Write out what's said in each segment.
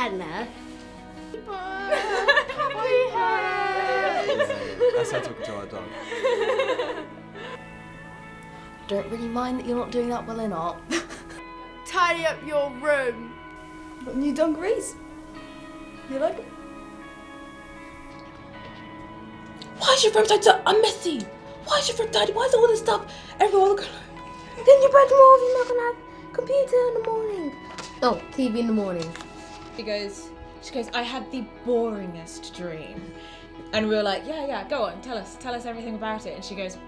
Hannah. That's her talking to our dog. Don't really mind that you're not doing that well in art. Tidy up your room. Got new dungarees? You like it? Why is your room so messy? Why is your room tidy? Why is all this stuff everywhere? Then your bedroom, you're not gonna have computer in the morning. Oh, TV in the morning. She goes, I had the boringest dream. And we were like, yeah, go on, tell us everything about it. And she goes,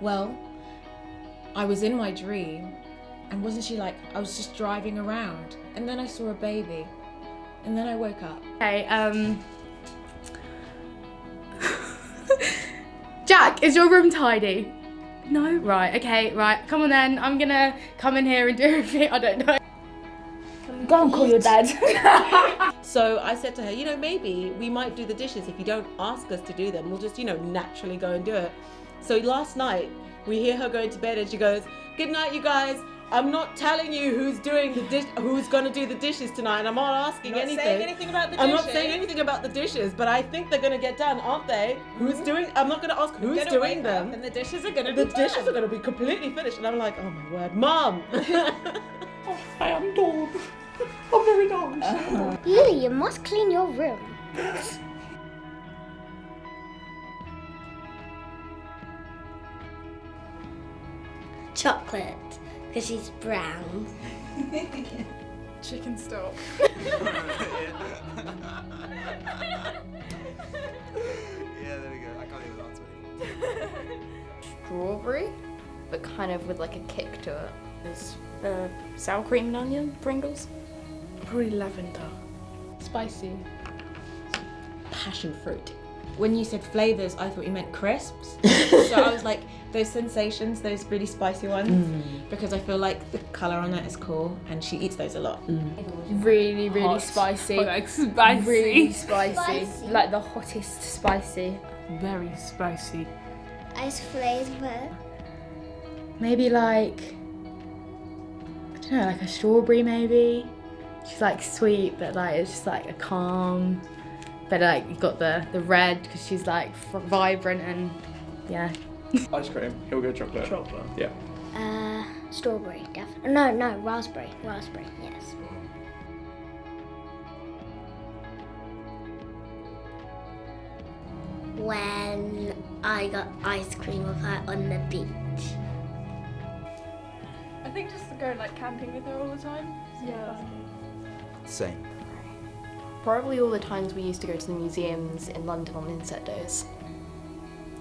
well, I was in my dream, and wasn't she like, I was just driving around, and then I saw a baby, and then I woke up. Okay, Jack, is your room tidy? No? Right, okay, right. Come on then, I'm gonna come in here and do everything. I don't know. Go and call your dad. So I said to her, maybe we might do the dishes if you don't ask us to do them. We'll just, naturally go and do it. So last night, we hear her going to bed and she goes, good night, you guys. I'm not telling you who's going to do the dishes tonight, and I'm not asking anything. Saying anything about the dishes. I'm not saying anything about the dishes, but I think they're going to get done, aren't they? Who's doing? I'm not going to ask who's doing them. And the dishes are going to be The dishes are going to be completely finished, and I'm like, oh my word, Mum. I am dog. I'm very dog. Lily, you must clean your room. Chocolate, because she's brown. Chicken stock. Yeah, there we go. I can't even answer it. Strawberry, but kind of with like a kick to it. There's sour cream and onion, Pringles. Probably lavender. Spicy. passion fruit. When you said flavours, I thought you meant crisps. So I was like, those sensations, those really spicy ones, because I feel like the colour on that is cool, and she eats those a lot. Really, really Hot. spicy. Like spicy. Really spicy. Like the hottest spicy. Very spicy. Ice flavour. Maybe like, I don't know, like a strawberry maybe. She's like sweet, but like it's just like a calm. But like you've got the red because she's like vibrant and yeah. Ice cream. He'll go chocolate. Chocolate. Yeah. Strawberry, definitely. No, raspberry. Raspberry, yes. When I got ice cream with her on the beach. I think just to go like camping with her all the time. Yeah. Same. Probably all the times we used to go to the museums in London on inset days.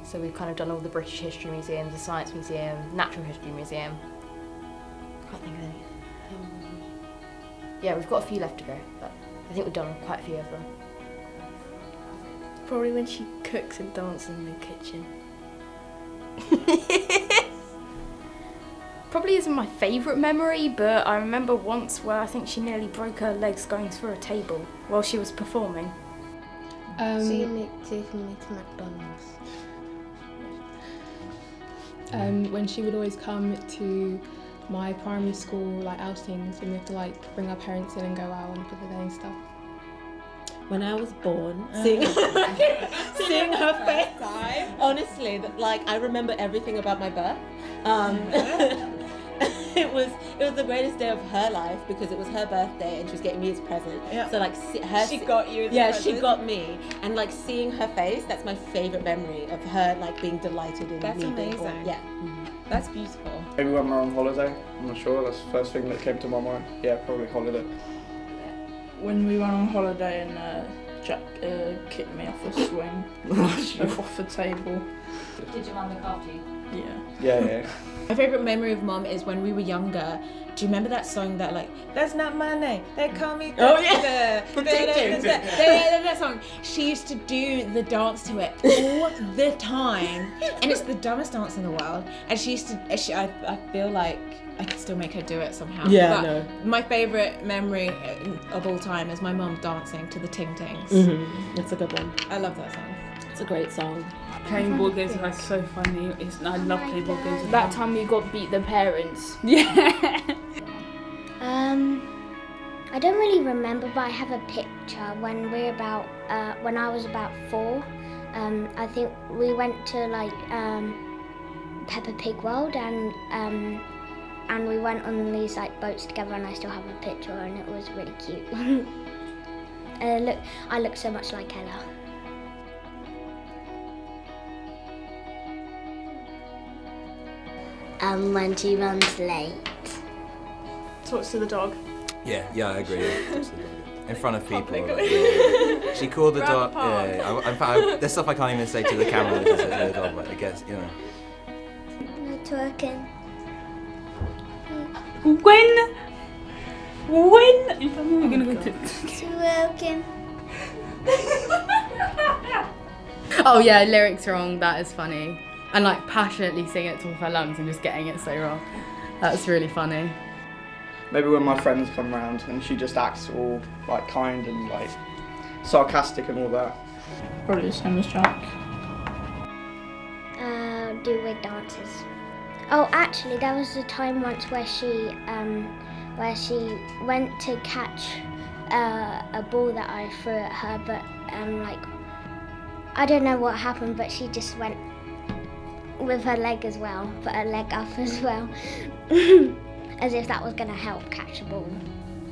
So we've kind of done all the British History Museums, the Science Museum, Natural History Museum. Can't think of any. Yeah, we've got a few left to go, but I think we've done quite a few of them. Probably when she cooks and dances in the kitchen. Probably isn't my favourite memory, but I remember once where I think she nearly broke her legs going through a table while she was performing. So you need to take me to McDonald's. When she would always come to my primary school like outings, and we have to like bring our parents in and go out on the day and stuff. When I was born, seeing her face, honestly, like I remember everything about my birth. It was the greatest day of her life because it was her birthday and she was getting me as a present. Yeah. So like She got you as a yeah, present. she got me, and like seeing her face, that's my favorite memory of her like being delighted in That's me being born. amazing. Yeah. That's beautiful. Maybe when we're on holiday. I'm not sure. That's the first thing that came to my mind. Yeah, probably holiday. When we went on holiday and Jack kicked me off a swing, off the table. Did your mum look after you? Yeah, yeah. My favourite memory of Mum is when we were younger. Do you remember that song that like, that's not my name, they call me Oh, yeah. that song. She used to do the dance to it all the time, and it's the dumbest dance in the world, and she used to, I feel like I could still make her do it somehow. Yeah, but no. My favourite memory of all time is my mum dancing to the Ting Tings. That's a good one. I love that song. It's a great song. Playing board games is so funny. I love playing board games. That time you got beat the parents. Yeah. I don't really remember, but I have a picture when when I was about 4. I think we went to like Peppa Pig World and we went on these like boats together, and I still have a picture, and it was really cute. I look so much like Ella. When she runs late. Talks to the dog. Yeah, I agree. Yeah. In front of people. Yeah. She called the dog. Yeah. In fact, there's stuff I can't even say to the camera that she says to the dog, but I guess, you know. No twerking. When we're gonna go to Twerking. Oh yeah, lyrics wrong, that is funny. And like passionately singing it to top of her lungs and just getting it so wrong. That's really funny. Maybe when my friends come round and she just acts all like kind and like sarcastic and all that. Probably the same as Jack. Do weird dances. Oh, actually, there was a time once where she went to catch a ball that I threw at her, but like I don't know what happened, but she just went with her leg as well, put her leg up as well, as if that was gonna help catch a ball.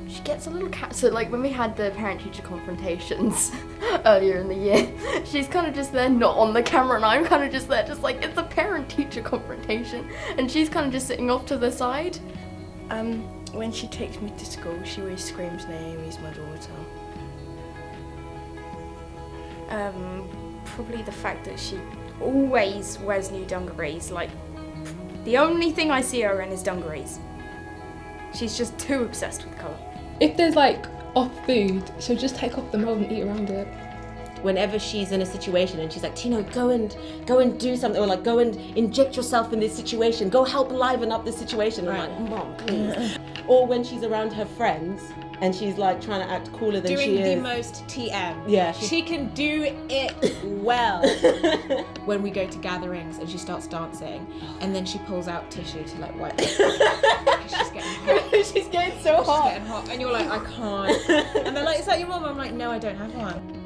She gets a little cat. So like when we had the parent-teacher confrontations earlier in the year, she's kind of just there, not on the camera, and I'm kind of just there, just like it's a parent-teacher confrontation, and she's kind of just sitting off to the side. When she takes me to school, she always screams, Naomi's my daughter. Probably the fact that she always wears new dungarees. Like, the only thing I see her in is dungarees. She's just too obsessed with colour. If there's like off food, she'll just take off the mold and eat around it. Whenever she's in a situation and she's like, Tino, go and do something, or like go and inject yourself in this situation, go help liven up this situation. I'm like, Mom, please. Or when she's around her friends and she's like trying to act cooler than she is. Doing the most TM. Yeah. She can do it well. When we go to gatherings and she starts dancing, and then she pulls out tissue to like wipe it. She's getting hot. She's getting so She's getting hot. And you're like, I can't. And they're like, is that your mum? I'm like, no, I don't have one.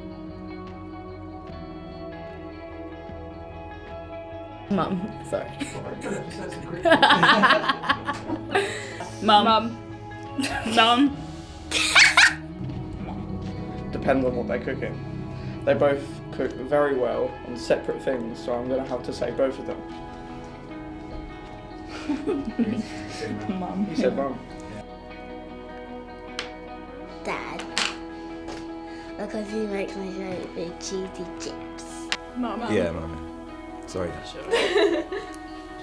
Mum, sorry. Mum. Depends on what they're cooking. They both cook very well on separate things, so I'm going to have to say both of them. Mum. You said mum. Dad. Because he makes my favorite with cheesy chips. Mum. Yeah, Mum. Sorry, Dad.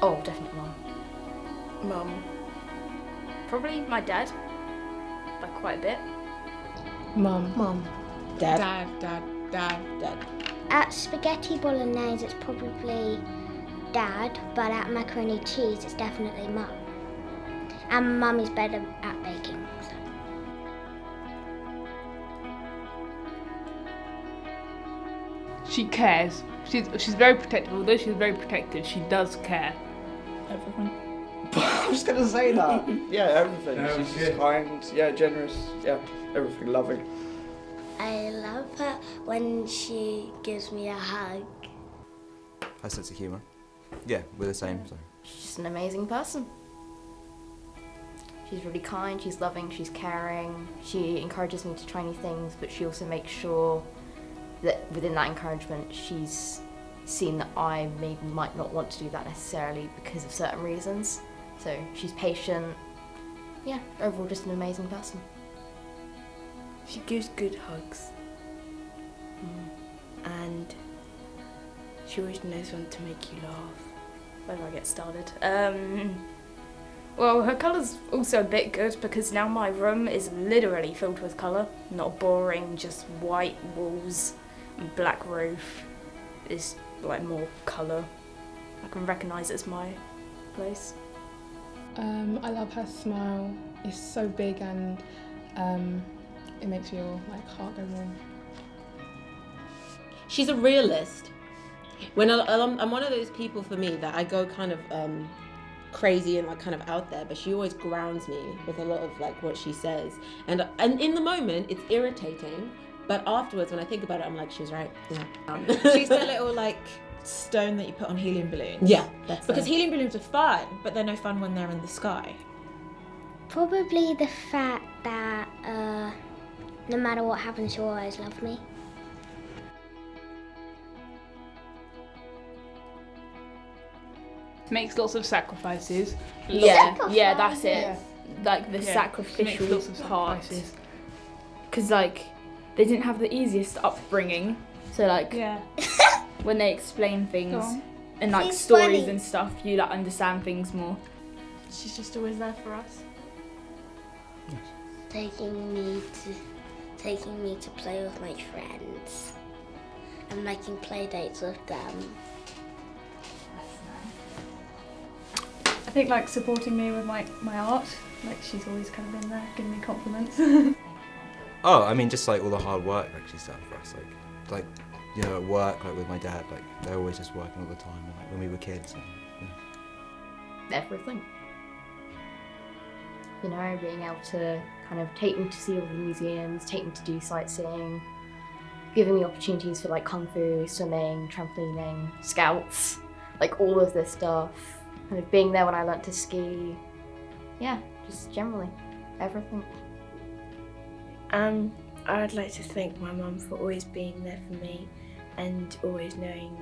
Oh, definitely Mum. Mum. Probably my dad, by quite a bit. Mum. Dad. Dad. At spaghetti bolognese, it's probably Dad, but at macaroni cheese, it's definitely Mum. And Mum is better at baking. So. She cares. She's very protective. Although she's very protective, she does care. Everything. I was going to say that. Yeah, everything. She's just kind, yeah, generous, yeah, everything, loving. I love her when she gives me a hug. Her sense of humour. Yeah, we're the same. So. She's just an amazing person. She's really kind, she's loving, she's caring. She encourages me to try new things, but she also makes sure that within that encouragement, she's seen that I maybe might not want to do that necessarily because of certain reasons. So she's patient. Yeah, overall just an amazing person. She gives good hugs. And she always knows when to make you laugh. Whenever I get started. Well, her colour's also a bit good because now my room is literally filled with colour. Not boring, just white walls and black roof. It's like more colour. I can recognise it's my place. I love her smile. It's so big and it makes your like heart go warm. She's a realist. When I'm one of those people, for me, that I go kind of crazy and like kind of out there, but she always grounds me with a lot of like what she says. And in the moment, it's irritating, but afterwards, when I think about it, I'm like, she's right. Yeah. She's the little like stone that you put on helium balloons. Yeah, that's Because her. helium balloons are fun, but they're no fun when they're in the sky. Probably the fact that no matter what happens, she'll always love me. Makes lots of sacrifices. Yeah, that's it. Yeah. Like the Yeah, she makes sacrificial lots of part. sacrifices. Because like they didn't have the easiest upbringing, so like Yeah. when they explain things Go on. and like She's stories funny. and stuff, you like understand things more. She's just always there for us. Taking me to play with my friends and making play dates with them. I think like supporting me with my art, like she's always kind of been there, giving me compliments. Oh, I mean, just like all the hard work like she's done for us, like you know, at work, like with my dad, like they're always just working all the time, and, like when we were kids. And, Everything. You know, being able to kind of take them to see all the museums, take them to do sightseeing, giving me opportunities for like kung fu, swimming, trampolining, scouts, like all of this stuff. Kind of being there when I learnt to ski. Yeah, just generally everything. I'd like to thank my mum for always being there for me and always knowing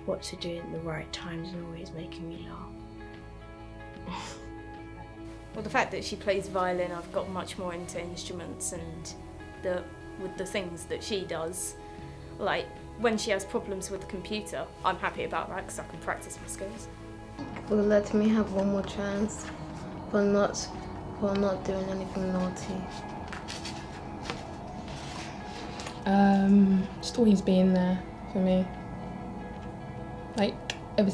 what to do at the right times and always making me laugh. Well, the fact that she plays violin, I've got much more into instruments and with the things that she does. Like when she has problems with the computer, I'm happy about that because I can practice my skills. For letting me have one more chance, for not doing anything naughty. Just always being there for me. Like ever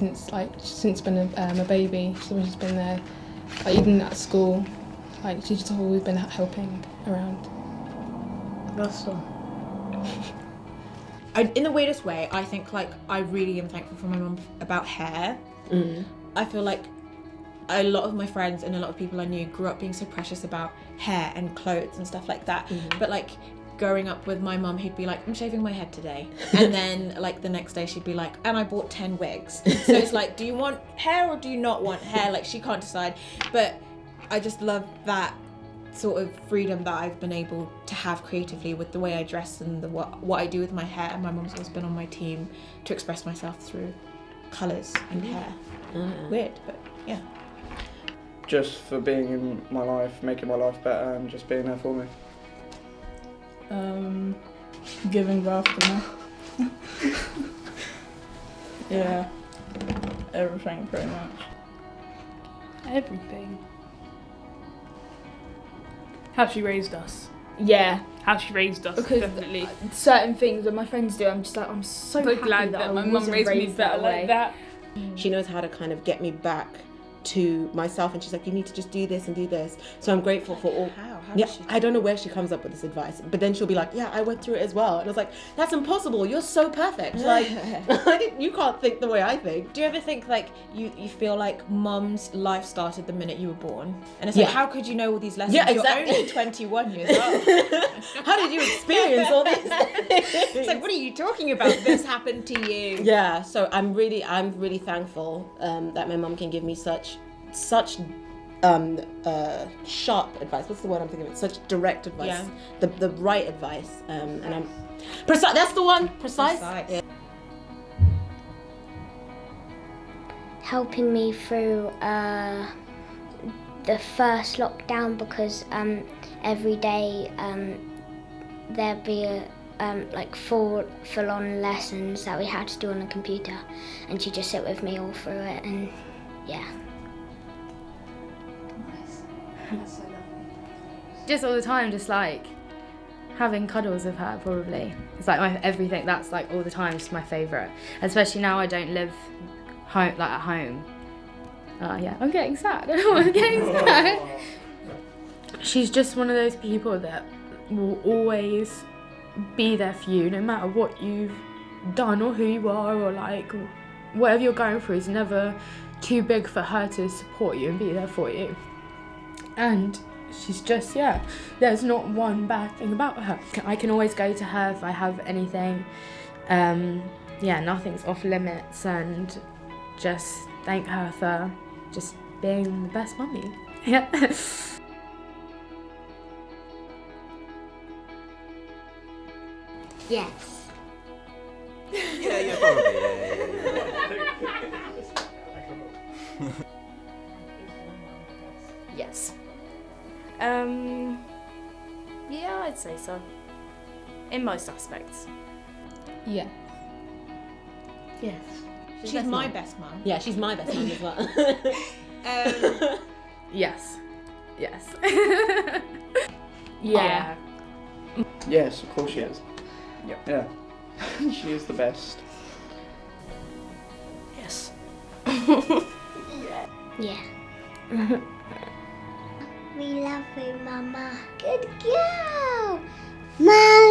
since been a baby, she's always been there. Like even at school, like she's just always been helping around. Russell. In the weirdest way, I think like I really am thankful for my mum about hair. I feel like a lot of my friends and a lot of people I knew grew up being so precious about hair and clothes and stuff like that. But like growing up with my mum, who'd be like, I'm shaving my head today. And then like the next day she'd be like, and I bought 10 wigs. So it's like, do you want hair or do you not want hair? Like she can't decide. But I just love that sort of freedom that I've been able to have creatively with the way I dress and what I do with my hair. My mum's always been on my team to express myself through colours and hair. Weird, but yeah. Just for being in my life, making my life better, and just being there for me. Giving birth to me. Yeah. Everything, pretty much. Everything. How she raised us. Yeah, How she raised us, because definitely. certain things that my friends do, I'm just like, I'm so happy glad that I my mum wasn't raised me that better way. like that. She knows how to kind of get me back to myself, and she's like, you need to just do this and do this. So I'm grateful for all. How Yeah, does she I don't know where she comes up with this advice, but then she'll be like, yeah, I went through it as well. And I was like, that's impossible, you're so perfect. Like, you can't think the way I think. Do you ever think like you feel like mum's life started the minute you were born? And it's like, Yeah. how could you know all these lessons? Yeah, exactly. You're only 21 years old. How did you experience all these It's like, what are you talking about? This happened to you. Yeah, so I'm really thankful that my mum can give me such sharp advice. What's the word I'm thinking of? Such direct advice. Yeah. The right advice. And I'm precise. That's the one. Precise. Yeah. Helping me through the first lockdown because every day there'd be like full-on lessons that we had to do on the computer, and she'd just sit with me all through it, and yeah. Just all the time, just like having cuddles with her, probably. It's like my everything. That's like all the time, just my favourite. Especially now I don't live home, like at home. Yeah, I'm getting sad. I'm getting sad. She's just one of those people that will always be there for you, no matter what you've done or who you are, or like whatever you're going through is never too big for her to support you and be there for you. And she's just, yeah, there's not one bad thing about her. I can always go to her if I have anything. Yeah, nothing's off limits, and just thank her for just being the best mummy. Yeah. Yes. Yeah, probably. Yeah. Yes. Yeah, I'd say so. In most aspects. Yeah. Yes. She's my best mum. Yeah, she's my best mum as well. Yes. Yes. Yeah. Yes, of course she is. Yeah. She is the best. Yes. Yeah. We love you, Mama. Good girl. Mom.